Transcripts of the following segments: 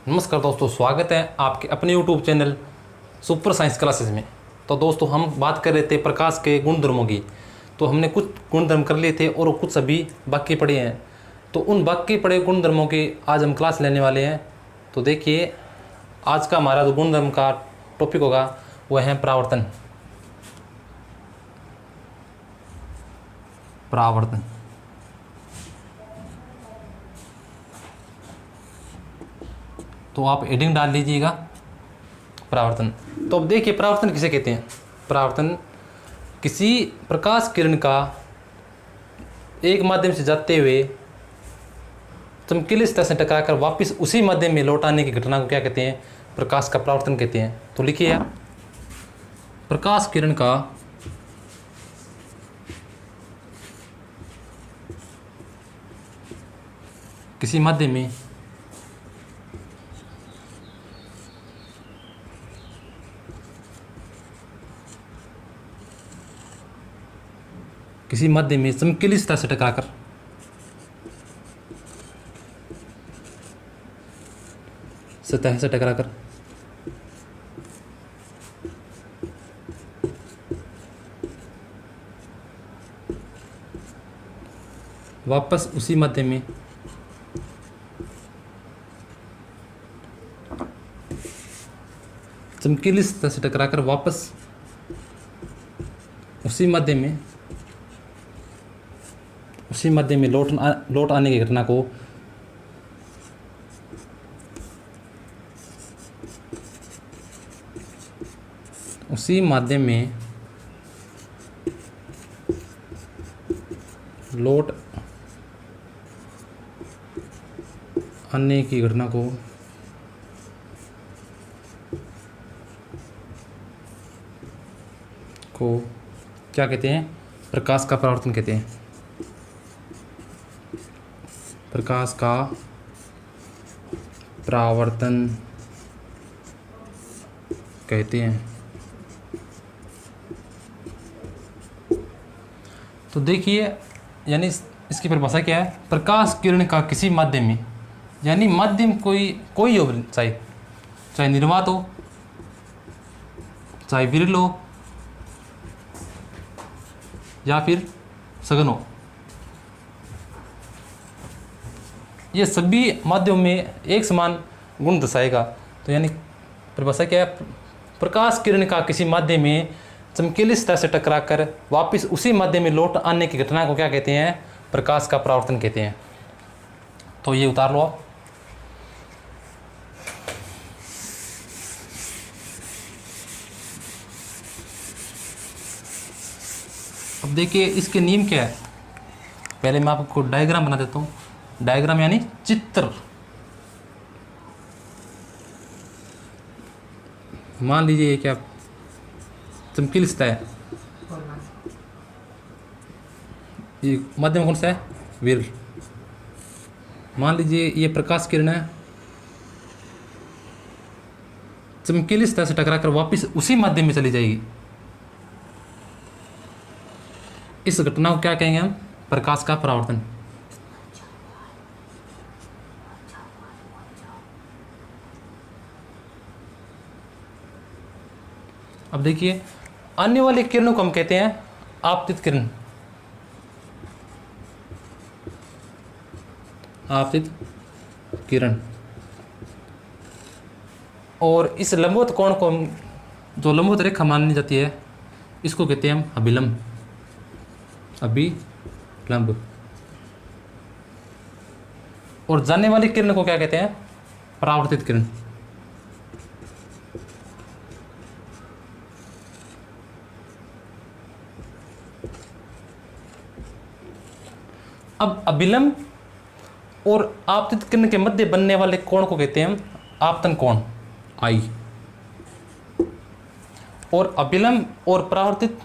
नमस्कार दोस्तों, स्वागत है आपके अपने YouTube channel super science classes में। तो दोस्तों, हम बात कर रहे थे प्रकाश के गुणधर्मों की। तो हमने कुछ गुणधर्म कर लिए थे और कुछ अभी बाकी पड़े हैं। तो उन बाकी पड़े गुणधर्मों की आज हम क्लास लेने वाले हैं। तो देखिए, आज का हमारा जो गुणधर्म का टॉपिक होगा वह है परावर्तन। परावर्तन तो आप हेडिंग डाल लीजिएगा परावर्तन। तो अब देखिए, परावर्तन किसे कहते हैं। परावर्तन किसी प्रकाश किरण का एक माध्यम से जाते हुए चमकीली सतह से टकराकर वापस उसी माध्यम में लौट आने की घटना को क्या कहते हैं? प्रकाश का परावर्तन कहते हैं। तो लिखिए आप, प्रकाश किरण का किसी माध्यम में चमकीली सतह से टकराकर वापस उसी माध्यम में चमकीली सतह से टकराकर वापस उसी माध्यम में लौट आने की घटना को उसी माध्यम में लौट आने की घटना को क्या कहते हैं? प्रकाश का परावर्तन कहते हैं। प्रकाश का परावर्तन कहते हैं। तो देखिए, यानी इसकी परिभाषा क्या है? प्रकाश किरण का किसी माध्यम में, यानी माध्यम कोई हो, चाहे निर्वात हो, चाहे विरल हो या फिर सघन हो, ये सभी माध्यम में एक समान गुण दर्शाएगा। तो यानी परिभाषा क्या है? प्रकाश किरण का किसी माध्यम में चमकीली सतह से टकराकर वापस उसी माध्यम में लौट आने की घटना को क्या कहते हैं? प्रकाश का परावर्तन कहते हैं। तो ये उतार लो आप। अब देखिए, इसके नियम क्या है। पहले मैं आपको डायग्राम बना देता हूँ। डायग्राम यानी चित्र। मान लीजिए क्या चमकीली सतह है, ये माध्यम कौन सा है? विरल। मान लीजिए ये प्रकाश किरण है, चमकीली सतह से टकराकर वापस उसी माध्यम में चली जाएगी। इस घटना को क्या कहेंगे हम? प्रकाश का परावर्तन। अब देखिए, आने वाली किरणों को हम कहते हैं आपतित किरण। आपतित किरण। और इस लंबवत कोण को हम, जो लंबवत रेखा मानी जाती है, इसको कहते हैं हम अभिलंब। अभिलंब। और जाने वाली किरण को क्या कहते हैं? परावर्तित किरण। अब अभिलंब और आपतित किरण के मध्य बनने वाले कोण को कहते हैं हम आपतन कोण, आई। और अभिलंब और परावर्तित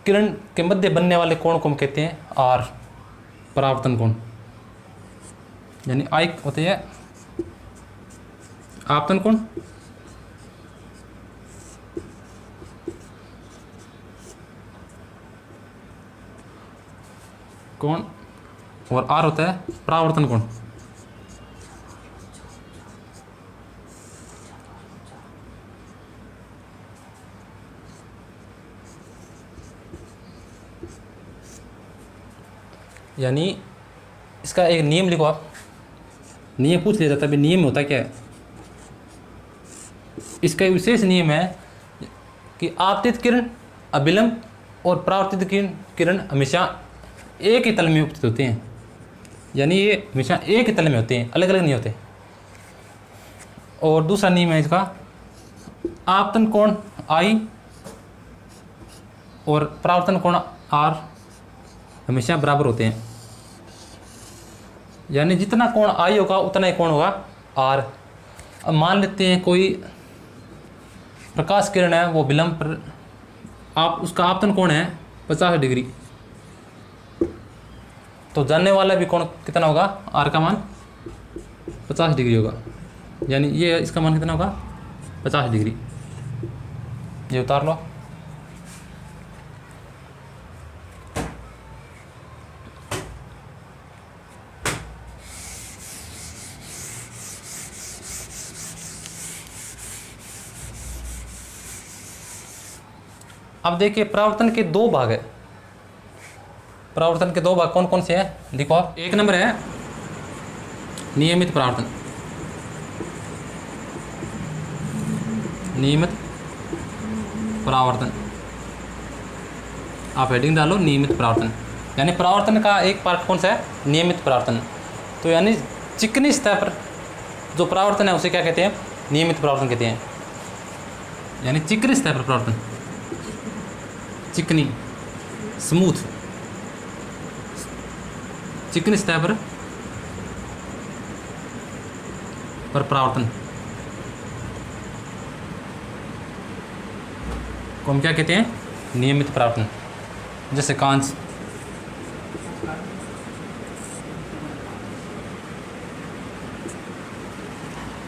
किरण के मध्य बनने वाले कोण को हम कहते हैं आर, परावर्तन कोण। यानी आई होते हैं आपतन कोण, और आर होता है परावर्तन कोण। यानी इसका एक नियम लिखो आप। नियम पूछ लिया जाता है, नियम होता क्या है? इसका एक विशेष नियम है कि आपतित किरण अभिलंब और परावर्तित किरण हमेशा एक ही तल में उपस्थित होते हैं। यानी ये हमेशा एक ही तल में होते हैं, अलग अलग नहीं होते। और दूसरा नियम है इसका, आपतन कोण आई और परावर्तन कोण आर हमेशा बराबर होते हैं। यानी जितना कोण आई होगा उतना ही कोण होगा आर। अब मान लेते हैं कोई प्रकाश किरण है, वो विलंब पर आप उसका आपतन कोण है 50 डिग्री, तो जानने वाला भी कोण कितना होगा? आर का मान 50 डिग्री होगा। यानी ये इसका मान कितना होगा? 50 डिग्री। ये उतार लो। अब देखिए परावर्तन के दो भाग है। परावर्तन के दो भाग कौन कौन से हैं? लिखो आप। एक नंबर है नियमित परावर्तन। नियमित परावर्तन, आप हेडिंग डालो नियमित परावर्तन। यानी परावर्तन का एक पार्ट कौन सा है? नियमित परावर्तन। तो यानी चिकनी सतह पर जो परावर्तन है उसे क्या कहते हैं? नियमित परावर्तन कहते हैं। यानी चिकनी सतह पर परावर्तन, चिकनी स्मूथ, चिकनी सतह पर परावर्तन को हम क्या कहते हैं? नियमित परावर्तन। जैसे कांच,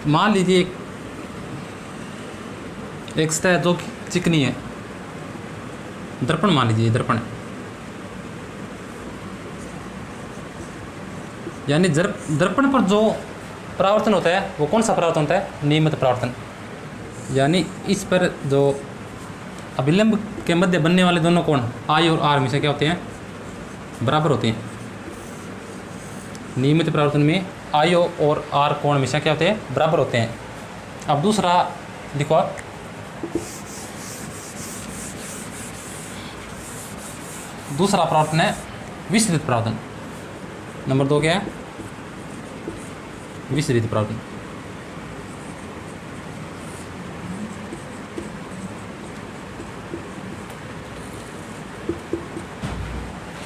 मान लीजिए एक सतह जो चिकनी है, दर्पण मान लीजिए, दर्पण। यानी दर्पण पर जो परावर्तन होता है वो कौन सा परावर्तन होता है? नियमित परावर्तन। यानी इस पर जो अभिलंब के मध्य बनने वाले दोनों कोण आई और आर हमेशा क्या होते हैं? बराबर होते हैं। नियमित परावर्तन में आई और आर कोण हमेशा क्या होते हैं? बराबर होते हैं। अब दूसरा देखो आप, दूसरा परावर्तन है विसरित परावर्तन। नंबर 2 क्या है? विसरित परावर्तन।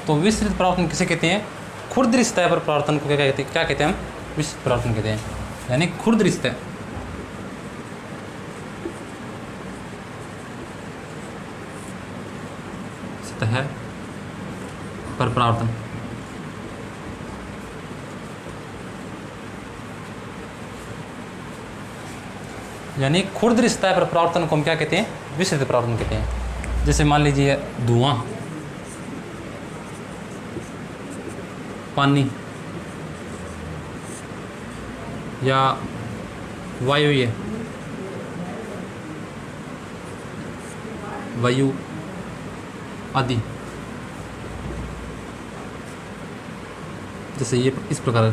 तो विसरित परावर्तन किसे कहते हैं? खुरदरी सतह पर परावर्तन को क्या कहते हैं हम? विसरित परावर्तन कहते हैं। यानी खुरदरी सतह, सतह पर परावर्तन। यानी खुरदरी सतह पर परावर्तन को हम क्या कहते हैं? विसरित परावर्तन कहते हैं। जैसे मान लीजिए धुआं, पानी या वायु, ये वायु आदि, जैसे ये इस प्रकार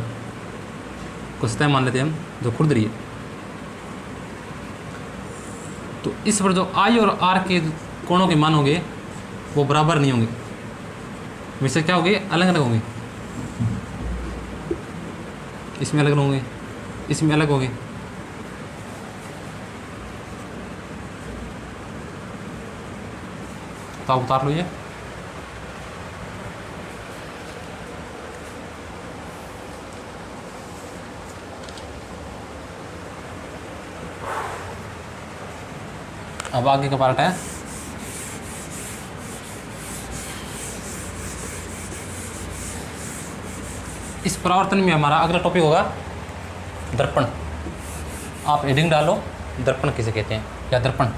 को सतह मान लेते हैं हम जो खुरदरी है। तो इस पर जो आई और आर के कोणों के मान होंगे वो बराबर नहीं होंगे, वैसे क्या होंगे? अलग अलग होंगे। इसमें अलग होंगे, इसमें अलग होंगे। तो आप उतार लो ये। अब आगे का पार्ट है इस परावर्तन में हमारा अगला टॉपिक होगा दर्पण। आप हेडिंग डालो, दर्पण किसे कहते हैं या दर्पण।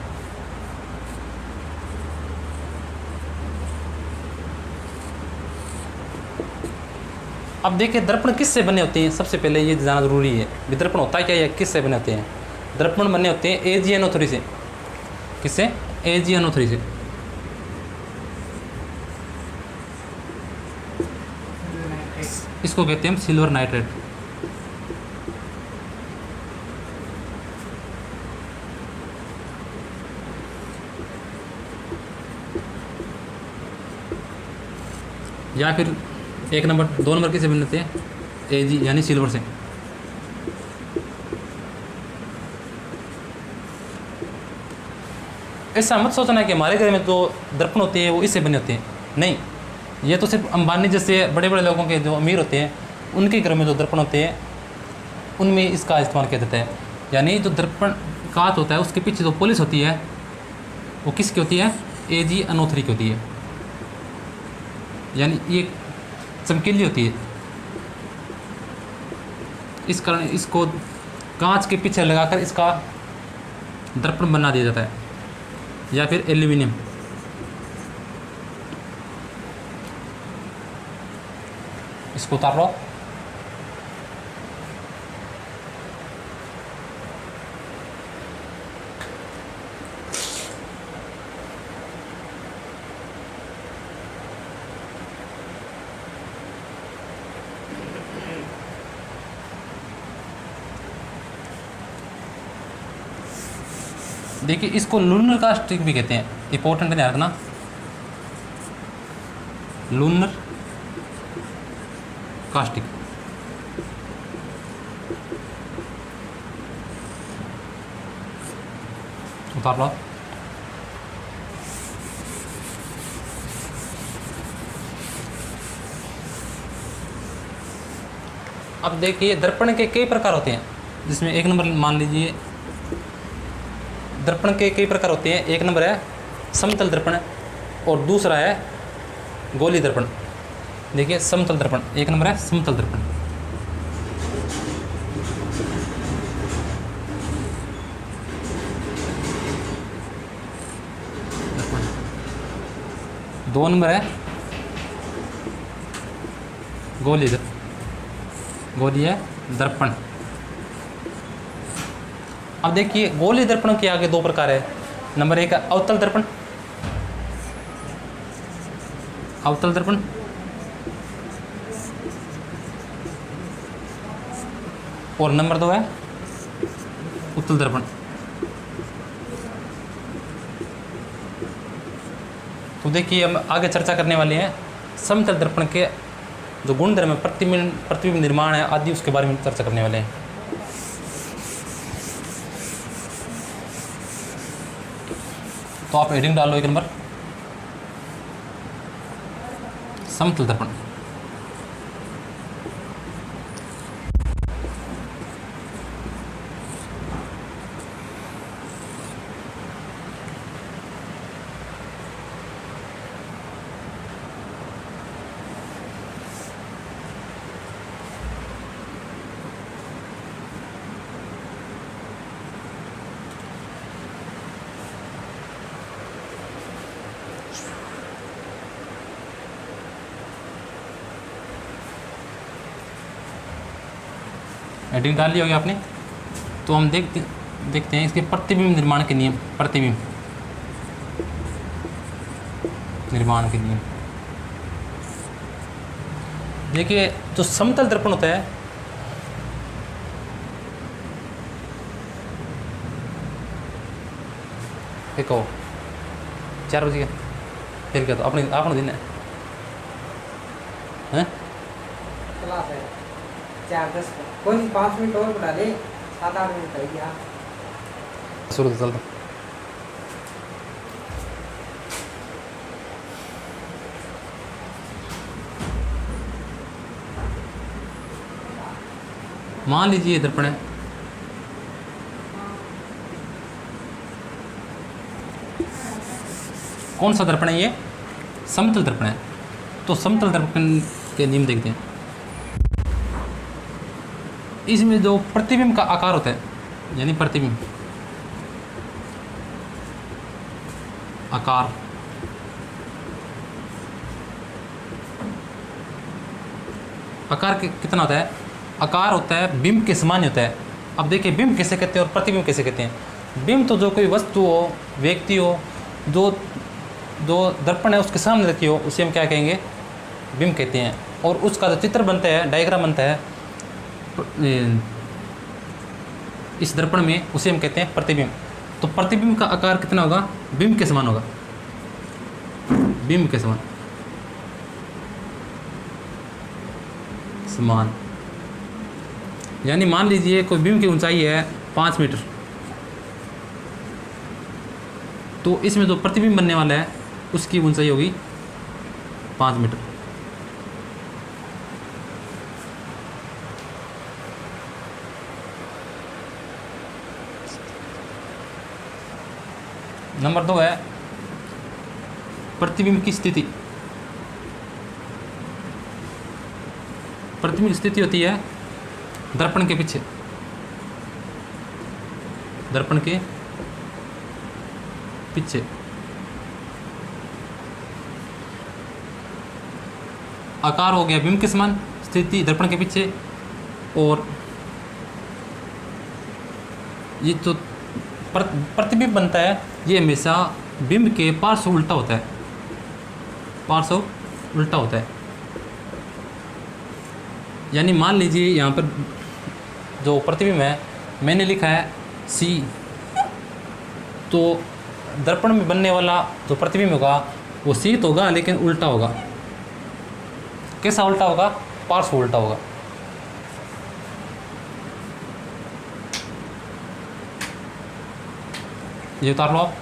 अब देखिए दर्पण किससे बने होते हैं? सबसे पहले ये जानना जरूरी है कि दर्पण होता है क्या या किससे बने होते हैं? दर्पण बने होते हैं AgNO3 से। किससे? AgNO3 से। इसको कहते हैं हम सिल्वर नाइट्रेट। या फिर 1 नंबर 2 नंबर किसे बनते हैं, Ag यानी सिल्वर से। ऐसा मत सोचना कि हमारे घर में जो दर्पण होते हैं वो इससे बने होते हैं, नहीं, ये तो सिर्फ अंबानी जैसे बड़े बड़े लोगों के जो अमीर होते हैं उनके घर में जो दर्पण होते हैं उनमें इसका इस्तेमाल किया जाता है। यानी जो दर्पण कांच होता है उसके पीछे जो पॉलिश होती है वो किसकी होती है, AgNO3 की होती है, यानी ये चमकीली होती है। इस कारण इसको कांच के पीछे लगाकर इसका दर्पण बना दिया जाता है। या फिर एल्यूमिनियम, इसको उतार लो। देखिए इसको लूनर कास्टिक भी कहते हैं, इंपॉर्टेंट ध्यान रखना, लूनर कास्टिक। उतार लो। अब देखिए दर्पण के कई प्रकार होते हैं, जिसमें 1 नंबर मान लीजिए दर्पण के कई प्रकार होते हैं। 1 नंबर है समतल दर्पण और दूसरा है गोली दर्पण। देखिए समतल दर्पण, 1 नंबर है समतल दर्पण। दर्पण 2 नंबर है गोली गोली है दर्पण। अब देखिए गोली दर्पण के आगे 2 प्रकार है। नंबर 1 है अवतल दर्पण, अवतल दर्पण, और नंबर 2 है उत्तल दर्पण। तो देखिए हम आगे चर्चा करने वाले हैं समतल दर्पण के जो गुणधर्म है, प्रतिबिंब निर्माण है आदि, उसके बारे में चर्चा करने वाले हैं। तो आप हेडिंग डाल लो 1 नंबर समतल दर्पण। हेडिंग डाल ली होगी आपने। तो हम देखते हैं इसके प्रतिबिंब निर्माण के नियम, प्रतिबिंब निर्माण के नियम। देखिए जो समतल दर्पण होता है देखो 4 बजे फिर क्या, तो अपने आपने दिन है क्लास है 4-10 कोई नहीं, 5 मिनट और बढ़ा दे, 7-8 मिनट है क्या शुरू से चलता। मान लीजिए दर्पण है, कौन सा दर्पण है ये, समतल दर्पण है। तो समतल दर्पण के नियम देखते हैं। इसमें जो प्रतिबिंब का आकार होता है, यानी प्रतिबिंब आकार, आकार कितना होता है, आकार होता है बिंब के समान होता है। अब देखिए बिंब कैसे कहते हैं और प्रतिबिंब कैसे कहते हैं। बिंब तो जो कोई वस्तु हो, व्यक्ति हो, जो दर्पण है उसके सामने रखी हो, उसे हम क्या कहेंगे, बिंब कहते हैं। और उसका जो चित्र बनता है, डायग्राम बनता है इस दर्पण में, उसे हम कहते हैं प्रतिबिंब। तो प्रतिबिंब का आकार कितना होगा? बिंब के समान होगा, बिंब के समान समान। यानी मान लीजिए कोई बिंब की ऊंचाई है 5 मीटर, तो इसमें जो प्रतिबिंब बनने वाला है उसकी ऊंचाई होगी 5 मीटर। नंबर 2 है प्रतिबिंब की स्थिति। प्रतिबिंब की स्थिति होती है दर्पण के पीछे, दर्पण के पीछे। आकार हो गया बिंब के समान, स्थिति दर्पण के पीछे, और ये जो प्रतिबिंब बनता है ये हमेशा बिंब के पार्श्व उल्टा होता है, पार्श्व उल्टा होता है। यानी मान लीजिए यहाँ पर जो प्रतिबिंब है मैंने लिखा है C, तो दर्पण में बनने वाला जो प्रतिबिंब होगा वो C तो होगा लेकिन उल्टा होगा। कैसा उल्टा होगा? पार्श्व उल्टा होगा। ये उतार लो आप।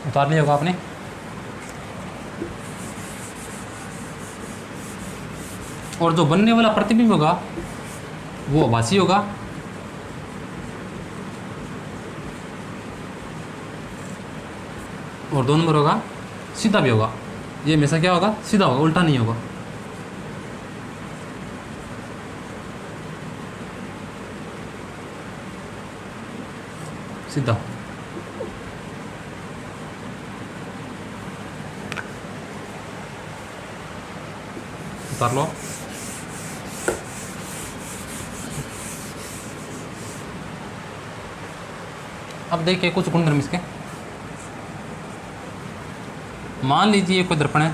उतार लिया होगा आपने। और जो बनने वाला प्रतिबिंब होगा वो आभासी होगा, और 2 नंबर होगा सीधा भी होगा। ये हमेशा क्या होगा? सीधा होगा, उल्टा नहीं होगा। सीधा। उतार लो। अब देखिए कुछ गुणधर्म इसके। मान लीजिए कोई दर्पण है,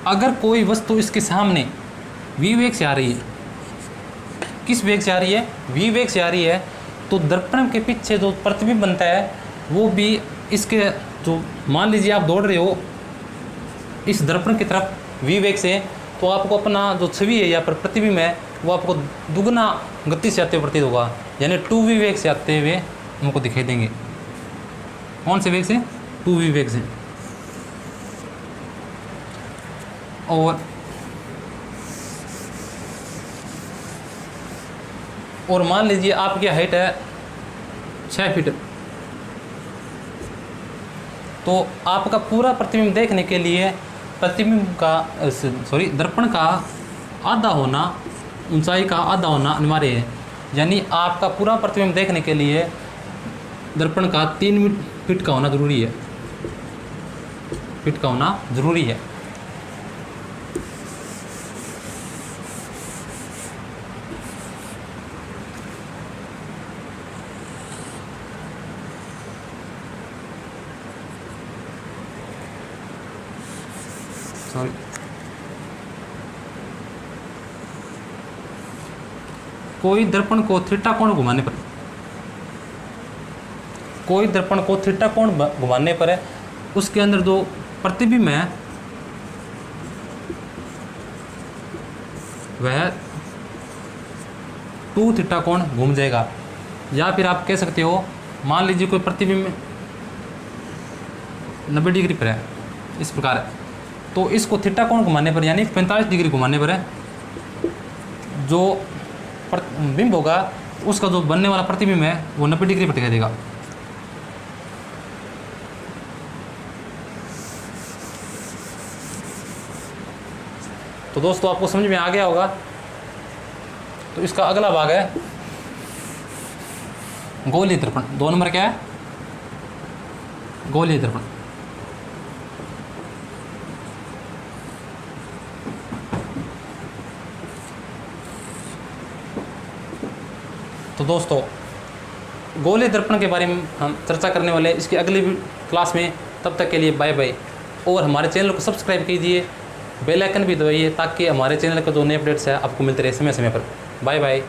अगर कोई वस्तु इसके सामने v वेग से आ रही है, किस वेग से आ रही है? v वेग से आ रही है, तो दर्पण के पीछे जो प्रतिबिंब बनता है वो भी इसके, जो मान लीजिए आप दौड़ रहे हो इस दर्पण की तरफ v वेग से, तो आपको अपना जो छवि है या पर प्रतिबिंब है वो आपको दुगना गति से आते हुए प्रतीत होगा, यानी 2v वेग से आते हुए हमको दिखाई देंगे। कौन से वेग से? 2v वेग से। और मान लीजिए आपकी हाइट है 6 फीट, तो आपका पूरा प्रतिबिंब देखने के लिए प्रतिबिंब का दर्पण का आधा होना, ऊंचाई का आधा होना अनिवार्य है। यानी आपका पूरा प्रतिबिंब देखने के लिए दर्पण का 3 फीट का होना जरूरी है, फीट का होना जरूरी है। सॉरी, कोई दर्पण को थीटा कोण घुमाने पर, कोई दर्पण को थीटा कोण घुमाने पर है उसके अंदर जो प्रतिबिंब है वह 2 थीटा कोण घूम जाएगा। या फिर आप कह सकते हो, मान लीजिए कोई प्रतिबिंब 90 डिग्री पर है, इस प्रकार है, तो इसको थीटा कोण घुमाने पर यानी 45 डिग्री घुमाने पर है, जो बिंब होगा उसका जो बनने वाला प्रतिबिंब है वो 90 डिग्री पर दिखाई देगा। तो दोस्तों आपको समझ में आ गया होगा। तो इसका अगला भाग है गोलीय दर्पण। 2 नंबर क्या है? गोलीय दर्पण। तो दोस्तों गोले दर्पण के बारे में हम चर्चा करने वाले हैं इसकी अगली क्लास में। तब तक के लिए बाय बाय। और हमारे चैनल को सब्सक्राइब कीजिए, बेल आइकन भी दबाइए ताकि हमारे चैनल के जो नए अपडेट्स हैं आपको मिलते रहे समय समय पर। Bye bye.